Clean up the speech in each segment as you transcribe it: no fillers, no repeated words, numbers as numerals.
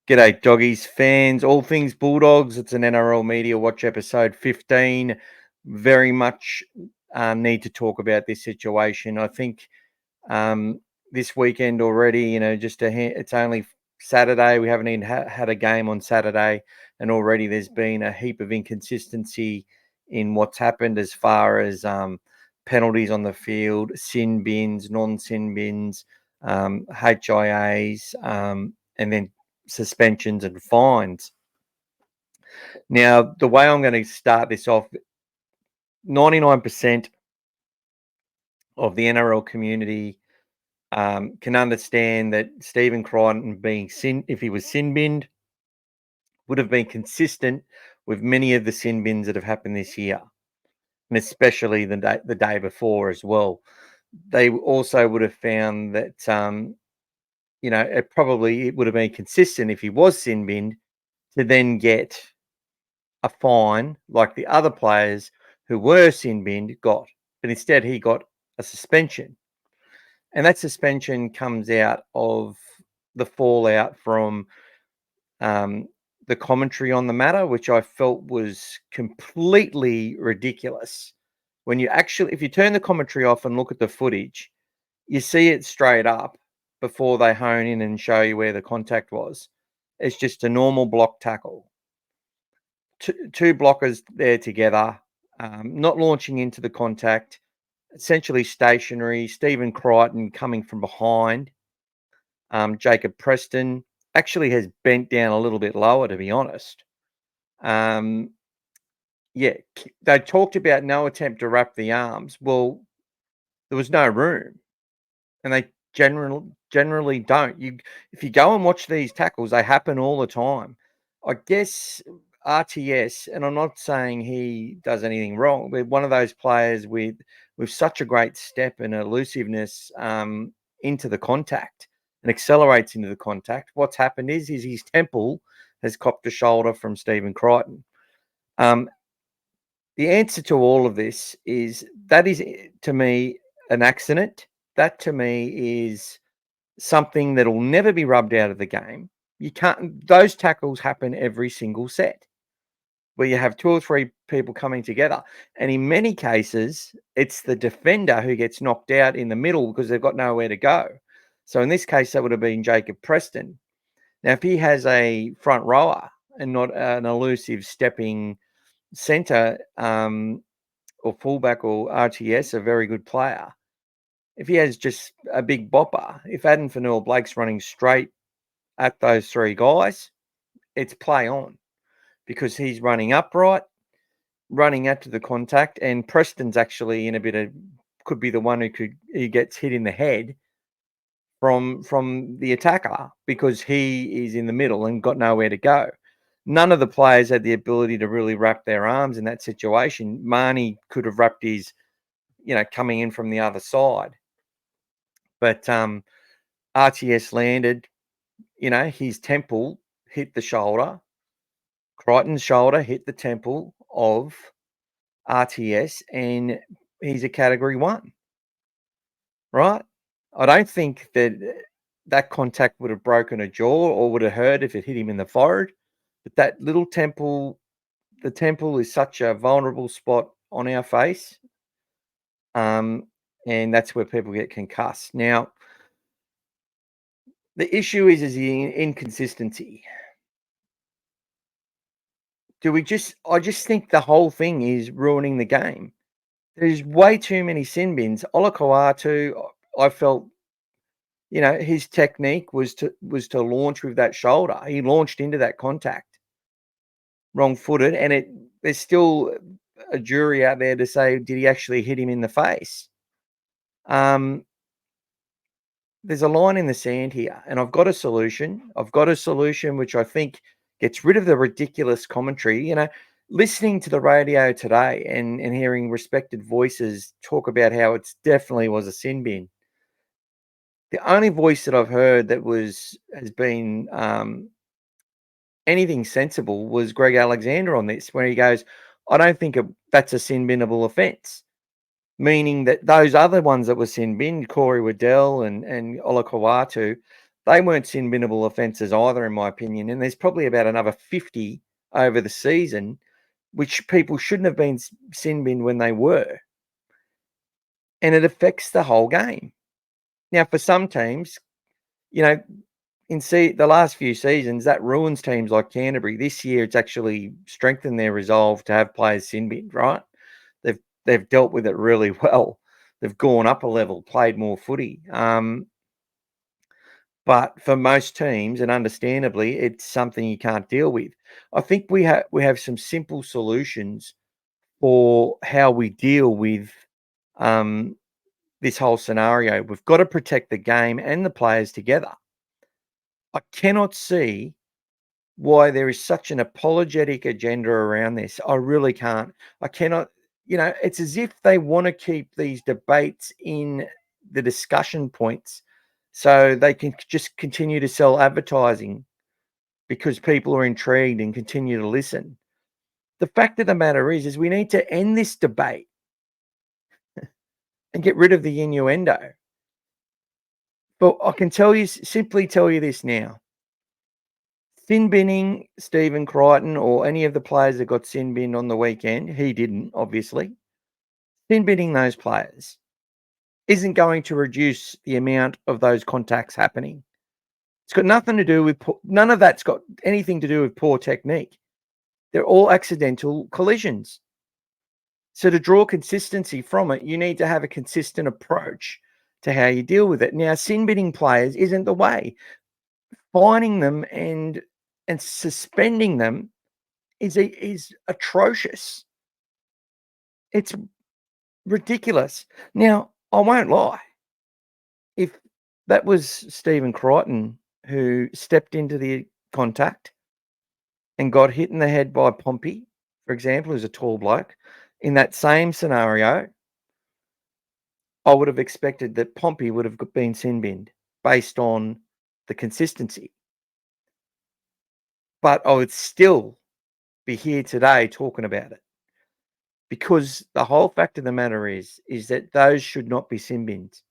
G'day, doggies, fans, all things Bulldogs. It's an NRL Media Watch episode 15. Very much need to talk about this situation. I think this weekend already, it's only Saturday. We haven't even had a game on Saturday, and already there's been a heap of inconsistency in what's happened as far as penalties on the field, sin bins, non-sin bins, HIAs, and then suspensions and fines. Now, the way I'm going to start this off, 99% of the NRL community can understand that Stephen Crichton being if he was sin binned, would have been consistent with many of the sin bins that have happened this year, and especially the day before as well. They also would have found that it would have been consistent if he was sin binned to then get a fine like the other players who were sin binned got, but instead he got a suspension. And that suspension comes out of the fallout from the commentary on the matter, which I felt was completely ridiculous. When if you turn the commentary off and look at the footage, you see it straight up before they hone in and show you where the contact was. It's just a normal block tackle. Two blockers there together, not launching into the contact, essentially stationary. Stephen Crichton coming from behind. Jacob Preston actually has bent down a little bit lower, to be honest. They talked about no attempt to wrap the arms. Well, there was no room, and they generally don't. If you go and watch these tackles, they happen all the time. I guess RTS, and I'm not saying he does anything wrong, but one of those players with such a great step and elusiveness into the contact and accelerates into the contact. What's happened is his temple has copped a shoulder from Stephen Crichton. The answer to all of this is that is, to me, an accident. That to me is something that will never be rubbed out of the game. You can't. Those tackles happen every single set, where you have two or three people coming together. And in many cases, it's the defender who gets knocked out in the middle because they've got nowhere to go. So in this case, that would have been Jacob Preston. Now, if he has a front rower and not an elusive stepping centre or fullback or RTS, a very good player, if he has just a big bopper, if Adam Fanua-Blake's running straight at those three guys, it's play on, because he's running upright, running out to the contact, and Preston's actually in a bit of, could be the one who gets hit in the head from the attacker, because he is in the middle and got nowhere to go. None of the players had the ability to really wrap their arms in that situation. Marnie could have wrapped his, coming in from the other side. But RTS landed, his temple hit the shoulder. Crichton's shoulder hit the temple of RTS, and he's a category 1, right? I don't think that contact would have broken a jaw or would have hurt if it hit him in the forehead. But that little temple, the temple is such a vulnerable spot on our face. And that's where people get concussed. Now, the issue is the inconsistency. I just think the whole thing is ruining the game. There's way too many sin bins. Olakau'atu, I felt, his technique was to launch with that shoulder. He launched into that contact wrong-footed, and there's still a jury out there to say, did he actually hit him in the face? There's a line in the sand here, and I've got a solution. Which I think gets rid of the ridiculous commentary. Listening to the radio today and hearing respected voices talk about how it definitely was a sin bin. The only voice that I've heard that has been anything sensible was Greg Alexander on this, where he goes, I don't think that's a sin binnable offence. Meaning that those other ones that were sin bin, Corey Waddell and Olakau'atu, They weren't sin binnable offences either, in my opinion. And there's probably about another 50 over the season, which people shouldn't have been sin binned when they were. And it affects the whole game. Now, for some teams, in the last few seasons, that ruins teams like Canterbury. This year, it's actually strengthened their resolve to have players sin binned, right? They've dealt with it really well. They've gone up a level, played more footy. But for most teams, and understandably, it's something you can't deal with. I think we have some simple solutions for how we deal with this whole scenario. We've got to protect the game and the players together. I cannot see why there is such an apologetic agenda around this. I really can't. I cannot, it's as if they want to keep these debates in the discussion points so they can just continue to sell advertising because people are intrigued and continue to listen. The fact of the matter is we need to end this debate and get rid of the innuendo. But I can simply tell you this now. Sin binning Stephen Crichton or any of the players that got sin binned on the weekend, he didn't, obviously. Sin binning those players isn't going to reduce the amount of those contacts happening. It's got nothing to do with, none of that's got anything to do with poor technique. They're all accidental collisions. So to draw consistency from it, you need to have a consistent approach to how you deal with it. Now, sin binning players isn't the way. Fining them and suspending them is atrocious. It's ridiculous. Now, I won't lie. If that was Stephen Crichton who stepped into the contact and got hit in the head by Pompey, for example, who's a tall bloke, in that same scenario, I would have expected that Pompey would have been sin binned based on the consistency. But I would still be here today talking about it. Because the whole fact of the matter is that those should not be sin bins.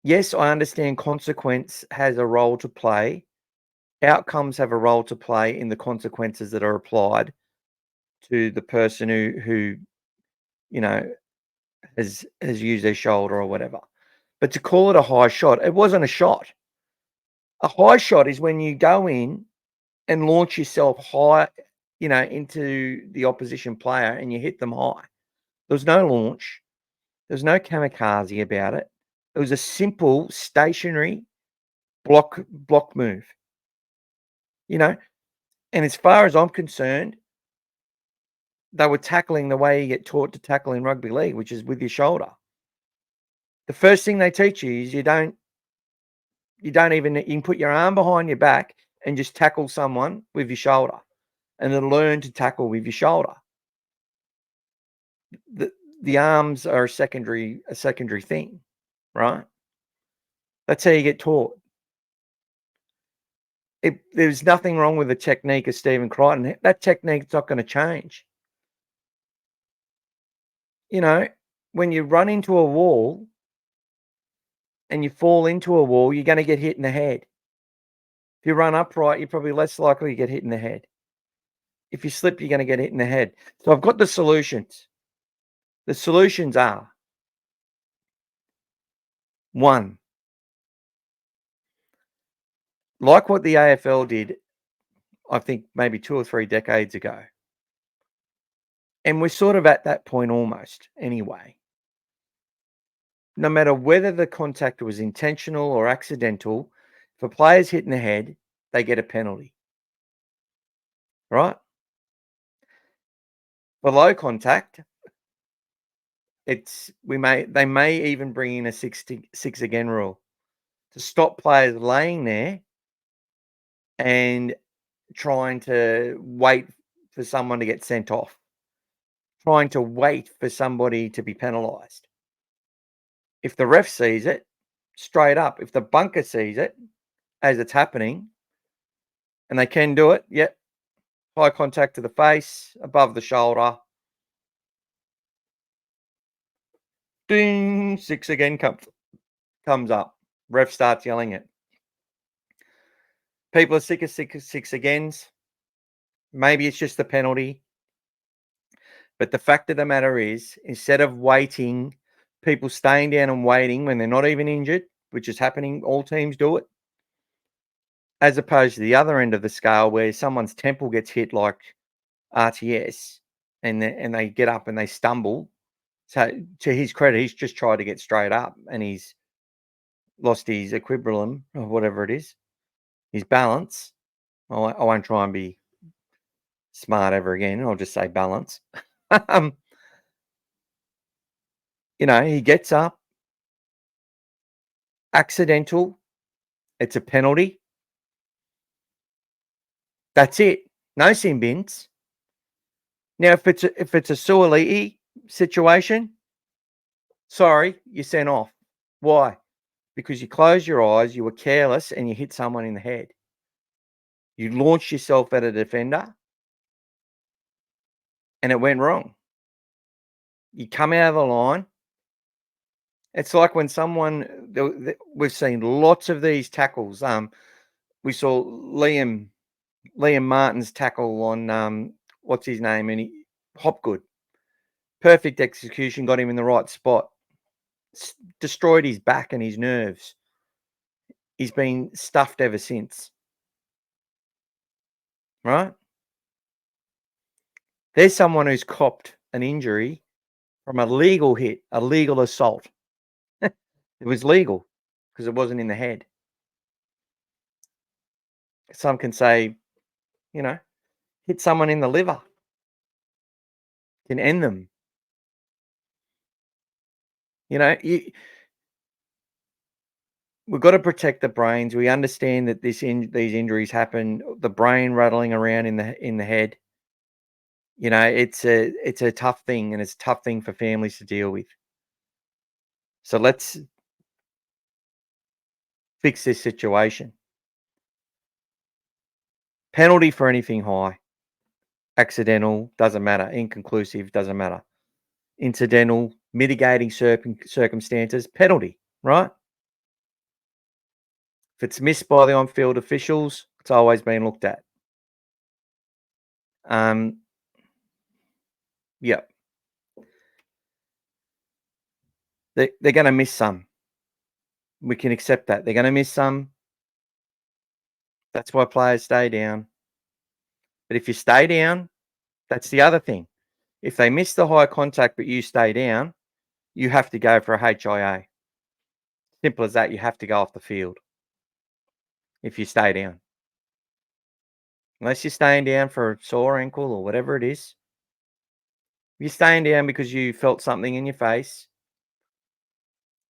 Yes, I understand consequence has a role to play. Outcomes have a role to play in the consequences that are applied to the person who has used their shoulder or whatever. But to call it a high shot, it wasn't a shot. A high shot is when you go in and launch yourself high, into the opposition player and you hit them high. There was no launch. There was no kamikaze about it. It was a simple stationary block move. And as far as I'm concerned, they were tackling the way you get taught to tackle in rugby league, which is with your shoulder. The first thing they teach you is you can put your arm behind your back and just tackle someone with your shoulder, and then learn to tackle with your shoulder. The arms are a secondary thing, right? That's how you get taught. There's nothing wrong with the technique of Stephen Crichton. That technique's not going to change. When you run into a wall and you fall into a wall, you're going to get hit in the head. If you run upright, you're probably less likely to get hit in the head. If you slip, you're going to get hit in the head. So I've got the solutions. The solutions are: 1, like what the AFL did, I think maybe 2 or 3 decades ago. And we're sort of at that point almost anyway. No matter whether the contact was intentional or accidental, if a player's hit in the head, they get a penalty. Right? Below contact, they may even bring in a 6 again rule to stop players laying there and trying to wait for someone to get sent off, trying to wait for somebody to be penalised. If the ref sees it, straight up, if the bunker sees it as it's happening, and they can do it, yep, high contact to the face, above the shoulder, ding, 6 again comes up. Ref starts yelling it. People are sick of six agains. Maybe it's just the penalty. But the fact of the matter is, instead of waiting, people staying down and waiting when they're not even injured, which is happening, all teams do it, as opposed to the other end of the scale where someone's temple gets hit like RTS and they get up and they stumble. So to his credit, he's just tried to get straight up and he's lost his equilibrium or whatever it is, his balance. I won't try and be smart ever again. I'll just say balance. He gets up, accidental. It's a penalty. That's it. No sin bins. Now, if it's a Suoliti situation, sorry, you're sent off. Why? Because you closed your eyes, you were careless, and you hit someone in the head. You launched yourself at a defender, and it went wrong. You come out of the line. It's like when we've seen lots of these tackles. We saw Liam Martin's tackle on what's his name, and Hopgood. Perfect execution, got him in the right spot. Destroyed his back and his nerves. He's been stuffed ever since. Right? There's someone who's copped an injury from a legal hit, a legal assault. It was legal because it wasn't in the head. Some can say, hit someone in the liver, can end them. We've got to protect the brains. We understand that these injuries happen. The brain rattling around in the head. It's a tough thing, and it's a tough thing for families to deal with. So let's fix this situation. Penalty for anything high. Accidental, doesn't matter. Inconclusive, doesn't matter. Incidental, mitigating circumstances, penalty, right? If it's missed by the on-field officials, it's always been looked at. Yeah. They're going to miss some. We can accept that. They're going to miss some. That's why players stay down. But if you stay down, that's the other thing. If they miss the high contact but you stay down, you have to go for a HIA. Simple as that. You have to go off the field if you stay down. Unless you're staying down for a sore ankle or whatever it is. If you're staying down because you felt something in your face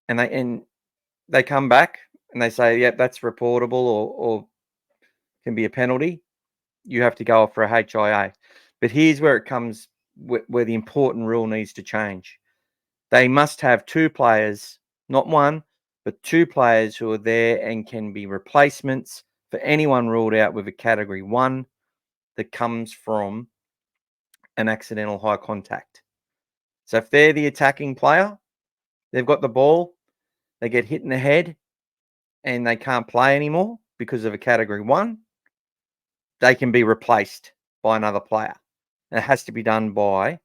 and they come back and they say, yep, that's reportable or can be a penalty, you have to go off for a HIA. But here's where it comes, where the important rule needs to change. They must have two players, not one, but two players who are there and can be replacements for anyone ruled out with a category 1 that comes from an accidental high contact. So if they're the attacking player, they've got the ball, they get hit in the head and they can't play anymore because of a category 1, they can be replaced by another player. And it has to be done by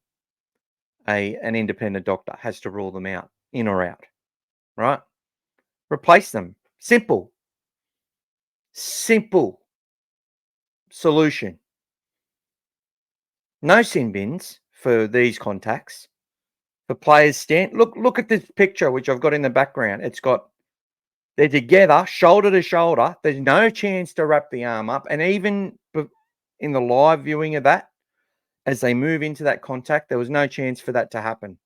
an independent doctor, has to rule them out, in or out, right? Replace them. Simple solution. No sin bins for these contacts. For players stand. Look at this picture, which I've got in the background. They're together, shoulder to shoulder. There's no chance to wrap the arm up. And even in the live viewing of that, as they move into that contact, there was no chance for that to happen.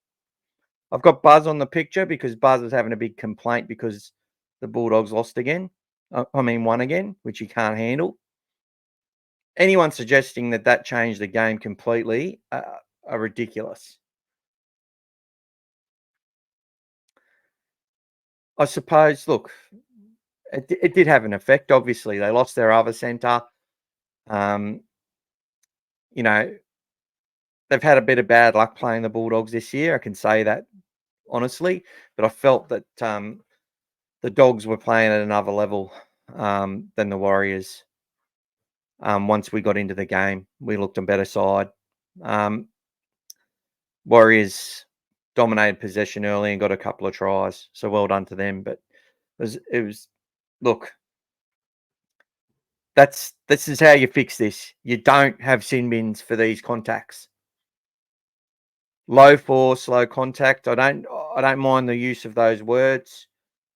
I've got Buzz on the picture because Buzz is having a big complaint because the Bulldogs lost again. Won again, which he can't handle. Anyone suggesting that changed the game completely are ridiculous. I suppose, look, it did have an effect. Obviously, they lost their other centre. They've had a bit of bad luck playing the Bulldogs this year. I can say that honestly, but I felt that the Dogs were playing at another level than the Warriors. Once we got into the game, we looked a better side. Warriors dominated possession early and got a couple of tries, so well done to them. But it was look, this is how you fix this. You don't have sin bins for these contacts. Low force, low contact. I don't mind the use of those words.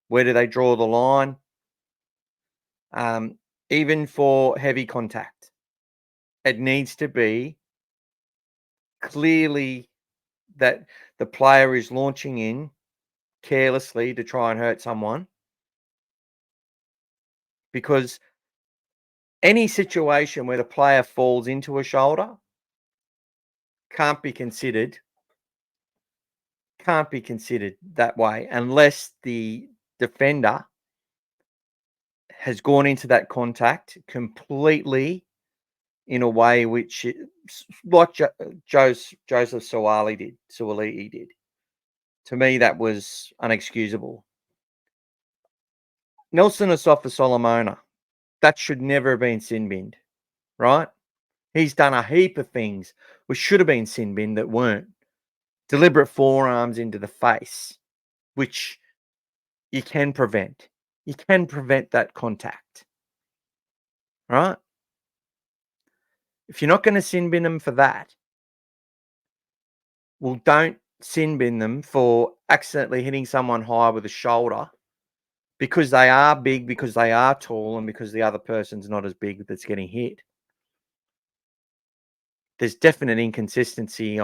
Where do they draw the line? Even for heavy contact, it needs to be clearly that the player is launching in carelessly to try and hurt someone, because any situation where the player falls into a shoulder can't be considered that way unless the defender has gone into that contact completely in a way which, like Joseph Suaalii did. To me, that was unexcusable. Nelson Asafa Solomona, that should never have been sin binned, right? He's done a heap of things which should have been sin binned that weren't. Deliberate forearms into the face, which you can prevent. You can prevent that contact, right? If you're not going to sin bin them for that, well, don't sin bin them for accidentally hitting someone high with a shoulder because they are big, because they are tall, and because the other person's not as big that's getting hit. There's definite inconsistency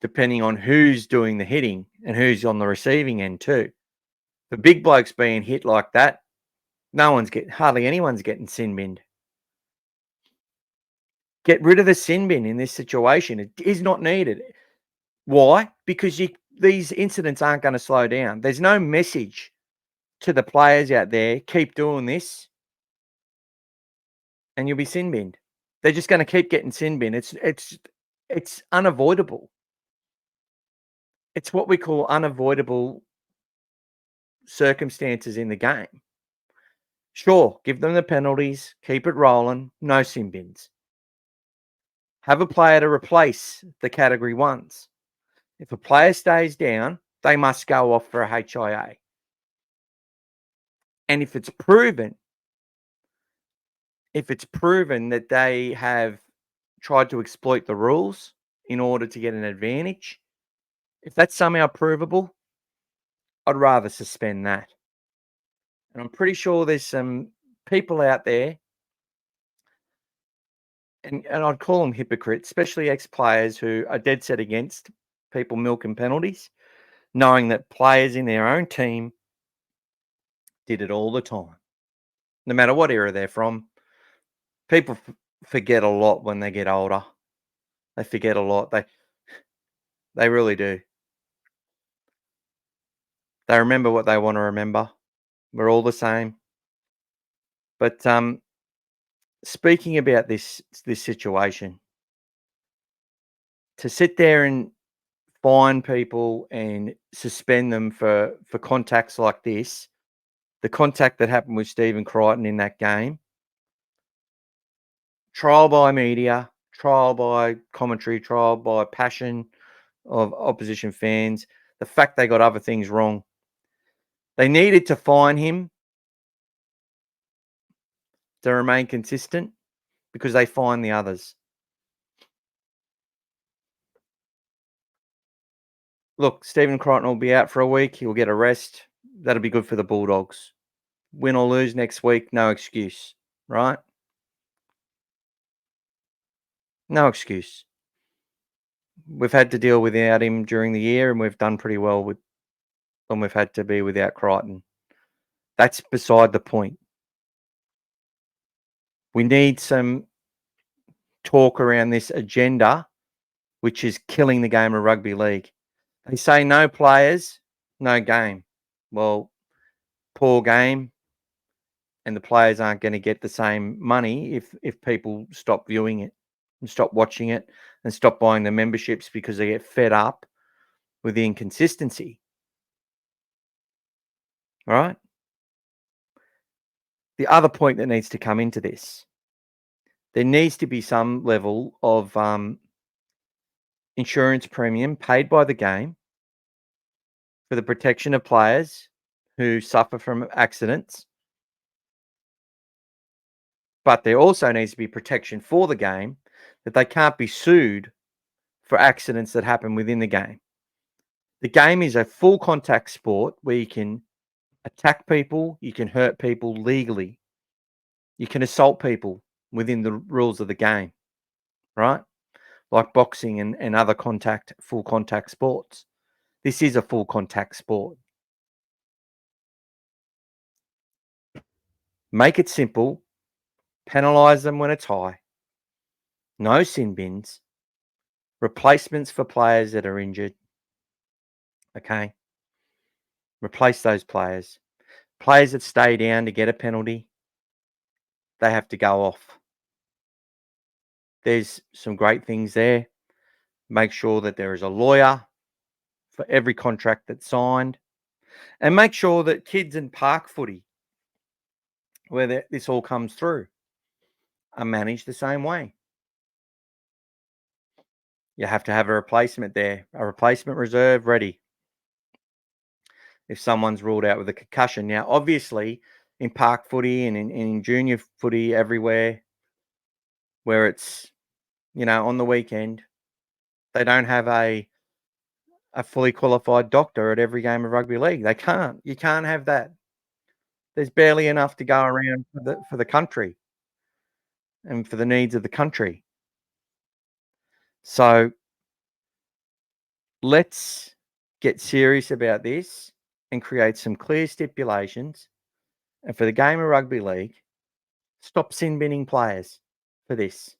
depending on who's doing the hitting and who's on the receiving end too. The big blokes being hit like that, hardly anyone's getting sin binned. Get rid of the sin bin in this situation. It is not needed. Why? Because these incidents aren't going to slow down. There's no message to the players out there, keep doing this and you'll be sin binned. They're just going to keep getting sin binned. It's unavoidable. It's what we call unavoidable circumstances in the game. Sure, give them the penalties, keep it rolling, no sin bins. Have a player to replace the category ones. If a player stays down, they must go off for a HIA. And if it's proven that they have tried to exploit the rules in order to get an advantage, if that's somehow provable, I'd rather suspend that. And I'm pretty sure there's some people out there, and I'd call them hypocrites, especially ex-players who are dead set against people milking penalties, knowing that players in their own team did it all the time, no matter what era they're from. People forget a lot when they get older. They forget a lot. They really do. They remember what they want to remember. We're all the same. But speaking about this situation, to sit there and fine people and suspend them for contacts like this, the contact that happened with Stephen Crichton in that game, trial by media, trial by commentary, trial by passion of opposition fans, the fact they got other things wrong. They needed to fine him to remain consistent because they fine the others. Look, Stephen Crichton will be out for a week. He'll get a rest. That'll be good for the Bulldogs. Win or lose next week, no excuse, right? No excuse. We've had to deal without him during the year, and we've done pretty well when we've had to be without Crichton. That's beside the point. We need some talk around this agenda, which is killing the game of rugby league. They say no players, no game. Well, poor game, and the players aren't going to get the same money if people stop viewing it and stop watching it and stop buying the memberships because they get fed up with the inconsistency. All right? the other point that needs to come into this, there needs to be some level of insurance premium paid by the game for the protection of players who suffer from accidents. But there also needs to be protection for the game that they can't be sued for accidents that happen within the game. The game is a full contact sport where you can attack people, you can hurt people legally, you can assault people within the rules of the game, right? Like boxing and other full contact sports. This is a full contact sport. Make it simple, penalise them when it's high, no sin bins, replacements for players that are injured, okay? Replace those players. Players that stay down to get a penalty, they have to go off. There's some great things there. Make sure that there is a lawyer for every contract that's signed. And make sure that kids in park footy, where this all comes through, are managed the same way. You have to have a replacement there, a replacement reserve ready if someone's ruled out with a concussion. Now, obviously, in park footy and in junior footy everywhere, where it's, on the weekend, they don't have a fully qualified doctor at every game of rugby league. They can't. You can't have that. There's barely enough to go around for the country and for the needs of the country. So let's get serious about this and create some clear stipulations. And for the game of rugby league, stop sin binning players for this.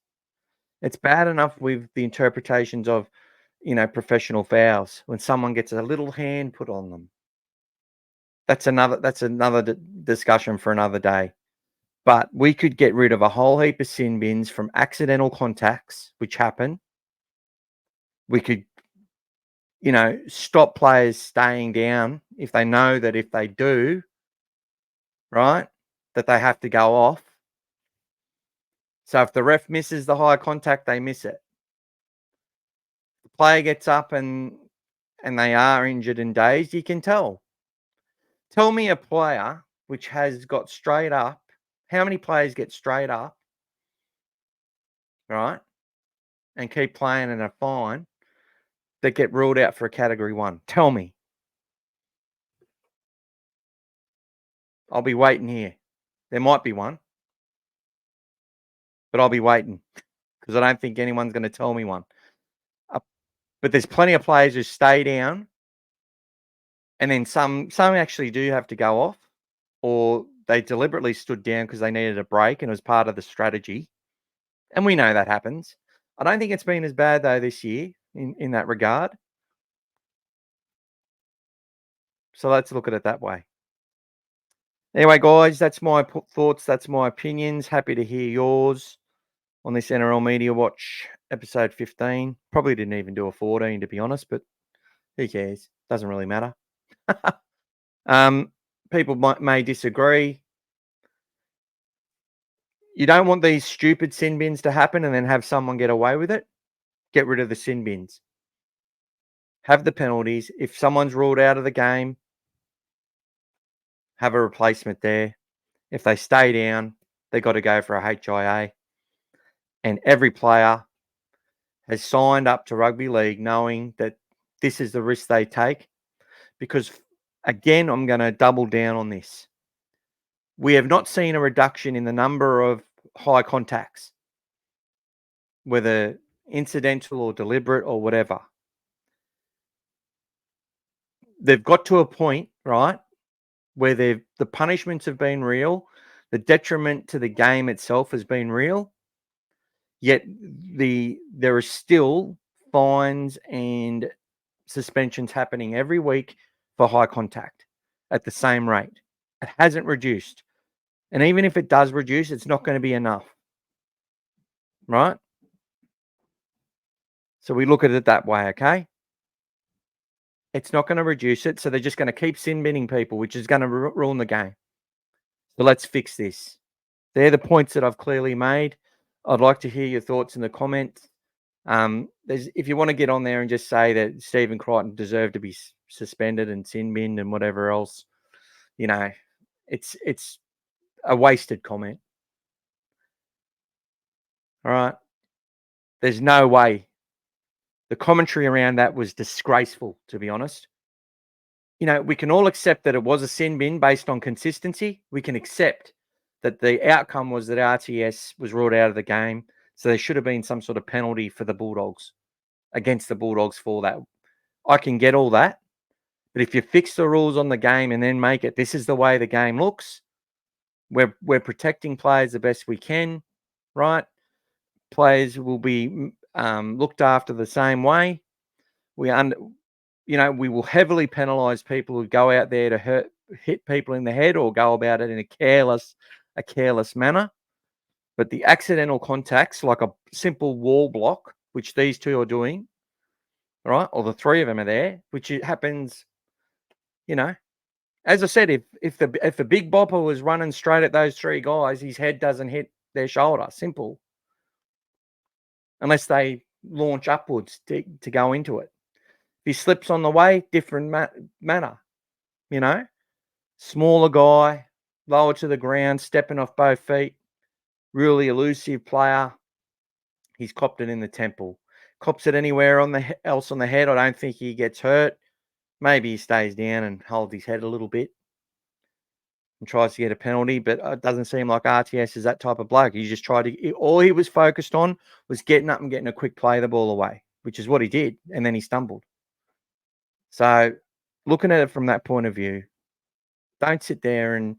It's bad enough with the interpretations of, professional fouls when someone gets a little hand put on them. That's another discussion for another day. But we could get rid of a whole heap of sin bins from accidental contacts, which happen. We could, stop players staying down if they know that if they do, right, that they have to go off. So if the ref misses the high contact, they miss it. The player gets up and they are injured and dazed, you can tell. Tell me a player which has got straight up. How many players get straight up, right, and keep playing and are fine, that get ruled out for a category 1? Tell me. I'll be waiting here. There might be one, but I'll be waiting because I don't think anyone's going to tell me one. But there's plenty of players who stay down, and then some actually do have to go off, or they deliberately stood down because they needed a break and it was part of the strategy. And we know that happens. I don't think it's been as bad, though, this year in that regard. So let's look at it that way. Anyway, guys, that's my thoughts. That's my opinions. Happy to hear yours on this Nrl Media Watch episode 15. Probably didn't even do a 14, to be honest, but who cares? Doesn't really matter. People may disagree. You don't want these stupid sin bins to happen and then have someone get away with it. Get rid of the sin bins. Have the penalties. If someone's ruled out of the game, have a replacement there. If they stay down, they've got to go for a HIA. And every player has signed up to rugby league knowing that this is the risk they take. Because, again, I'm going to double down on this. We have not seen a reduction in the number of high contacts, whether incidental or deliberate or whatever. They've got to a point, right, where the punishments have been real, the detriment to the game itself has been real, yet there are still fines and suspensions happening every week for high contact at the same rate. It hasn't reduced. And even if it does reduce, it's not going to be enough, right? So we look at it that way, okay? It's not going to reduce it, so they're just going to keep sin binning people, which is going to ruin the game. So let's fix this. They're the points that I've clearly made. I'd like to hear your thoughts in the comments. If you want to get on there and just say that Stephen Crichton deserved to be suspended and sin binned and whatever else, it's a wasted comment. All right. There's no way. The commentary around that was disgraceful, to be honest. We can all accept that it was a sin bin based on consistency. We can accept that the outcome was that RTS was ruled out of the game. So there should have been some sort of penalty for the Bulldogs, against the Bulldogs for that. I can get all that. But if you fix the rules on the game and then make it, this is the way the game looks, we're protecting players the best we can, right? Players will be looked after the same way. We will heavily penalise people who go out there to hit people in the head or go about it in a careless manner. But the accidental contacts, like a simple wall block, which these two are doing, right, or the three of them are there, which it happens, as I said, if the big bopper was running straight at those three guys, his head doesn't hit their shoulder. Simple. Unless they launch upwards to go into it. If he slips on the way, different manner. Smaller guy, lower to the ground, stepping off both feet, really elusive player. He's copped it in the temple. Cops it anywhere else on the head, I don't think he gets hurt. Maybe he stays down and holds his head a little bit and tries to get a penalty, but it doesn't seem like RTS is that type of bloke. He just all he was focused on was getting up and getting a quick play the ball away, which is what he did, and then he stumbled. So looking at it from that point of view, don't sit there and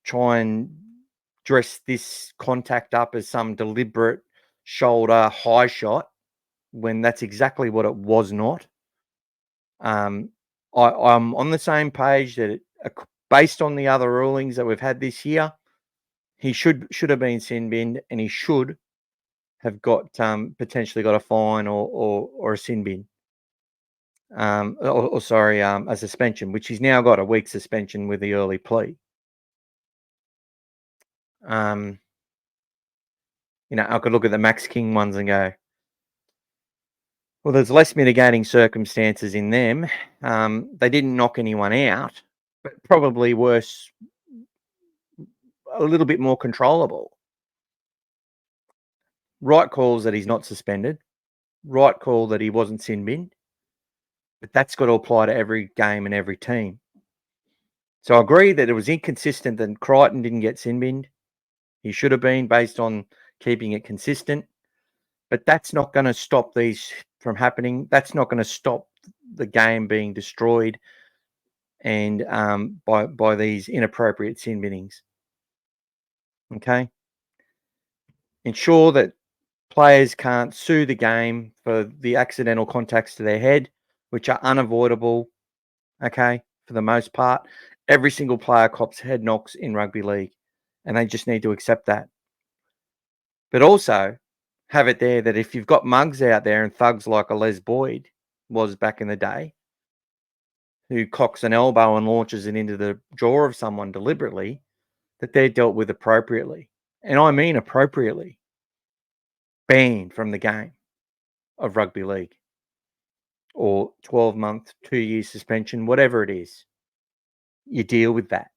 try and dress this contact up as some deliberate shoulder high shot when that's exactly what it was not. I'm on the same page that based on the other rulings that we've had this year, he should have been sin binned, and he should have got potentially got a fine or a sin bin. A suspension, which he's now got a week suspension with the early plea. I could look at the Max King ones and go, well, there's less mitigating circumstances in them. They didn't knock anyone out, but probably worse, a little bit more controllable. Right calls that he's not suspended. Right call that he wasn't sin binned. But that's got to apply to every game and every team. So I agree that it was inconsistent that Crichton didn't get sin binned. He should have been, based on keeping it consistent. But that's not going to stop these from happening. That's not going to stop the game being destroyed and by these inappropriate sin binnings. Okay? Ensure that players can't sue the game for the accidental contacts to their head, which are unavoidable, okay, for the most part. Every single player cops head knocks in rugby league, and they just need to accept that. But also have it there that if you've got mugs out there and thugs like a Les Boyd was back in the day, who cocks an elbow and launches it into the jaw of someone deliberately, that they're dealt with appropriately. And I mean appropriately. Banned from the game of rugby league, or 12-month, 2-year suspension, whatever it is. You deal with that.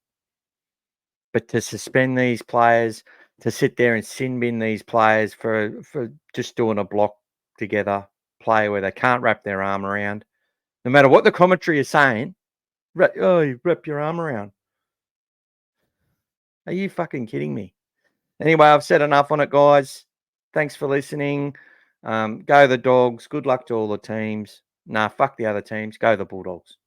But to suspend these players, to sit there and sin bin these players for just doing a block together play where they can't wrap their arm around, no matter what the commentary is saying, you wrap your arm around. Are you fucking kidding me? Anyway, I've said enough on it, guys. Thanks for listening. Go the Dogs. Good luck to all the teams. Nah, fuck the other teams. Go the Bulldogs.